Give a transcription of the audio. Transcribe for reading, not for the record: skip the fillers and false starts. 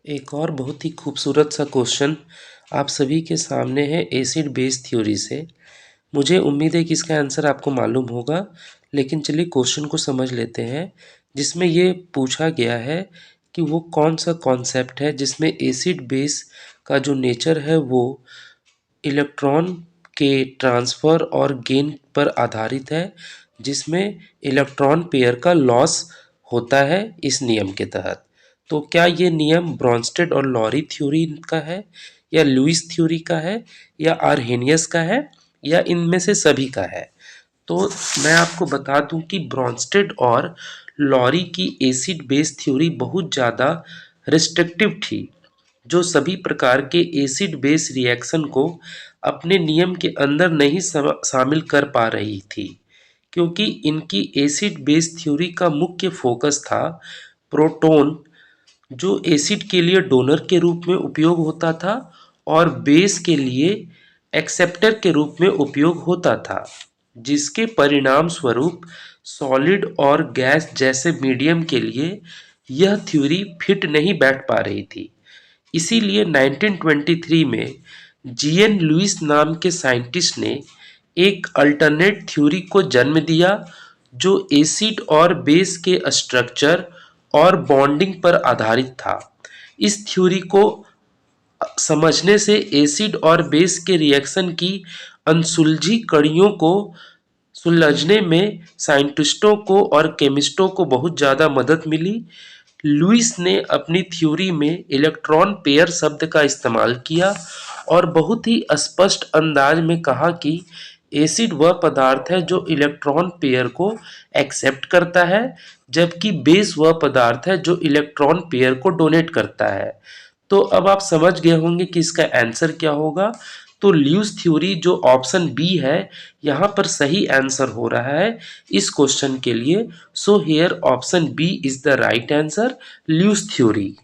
एक और बहुत ही खूबसूरत सा क्वेश्चन आप सभी के सामने है एसिड बेस थ्योरी से। मुझे उम्मीद है कि इसका आंसर आपको मालूम होगा, लेकिन चलिए क्वेश्चन को समझ लेते हैं। जिसमें ये पूछा गया है कि वो कौन सा कॉन्सेप्ट है जिसमें एसिड बेस का जो नेचर है वो इलेक्ट्रॉन के ट्रांसफ़र और गेन पर आधारित है, जिसमें इलेक्ट्रॉन पेयर का लॉस होता है इस नियम के तहत। तो क्या ये नियम ब्रोंस्टेड और लॉरी थ्योरी का है, या लुईस थ्योरी का है, या आर्हेनियस का है, या इनमें से सभी का है? तो मैं आपको बता दूं कि ब्रोंस्टेड और लॉरी की एसिड बेस थ्योरी बहुत ज़्यादा रिस्ट्रिक्टिव थी, जो सभी प्रकार के एसिड बेस रिएक्शन को अपने नियम के अंदर नहीं शामिल कर पा रही थी, क्योंकि इनकी एसिड बेस थ्योरी का मुख्य फोकस था प्रोटॉन, जो एसिड के लिए डोनर के रूप में उपयोग होता था और बेस के लिए एक्सेप्टर के रूप में उपयोग होता था, जिसके परिणाम स्वरूप सॉलिड और गैस जैसे मीडियम के लिए यह थ्योरी फिट नहीं बैठ पा रही थी। इसीलिए 1923 में जीएन लुईस नाम के साइंटिस्ट ने एक अल्टरनेट थ्योरी को जन्म दिया, जो एसिड और बेस के स्ट्रक्चर और बॉन्डिंग पर आधारित था। इस थ्योरी को समझने से एसिड और बेस के रिएक्शन की अनसुलझी कड़ियों को सुलझने में साइंटिस्टों को और केमिस्टों को बहुत ज़्यादा मदद मिली। लुईस ने अपनी थ्योरी में इलेक्ट्रॉन पेयर शब्द का इस्तेमाल किया और बहुत ही स्पष्ट अंदाज में कहा कि एसिड वह पदार्थ है जो इलेक्ट्रॉन पेयर को एक्सेप्ट करता है, जबकि बेस वह पदार्थ है जो इलेक्ट्रॉन पेयर को डोनेट करता है। तो अब आप समझ गए होंगे कि इसका आंसर क्या होगा। तो ल्यूस थ्योरी जो ऑप्शन बी है, यहाँ पर सही आंसर हो रहा है इस क्वेश्चन के लिए। So here option B is the right answer, Lewis theory.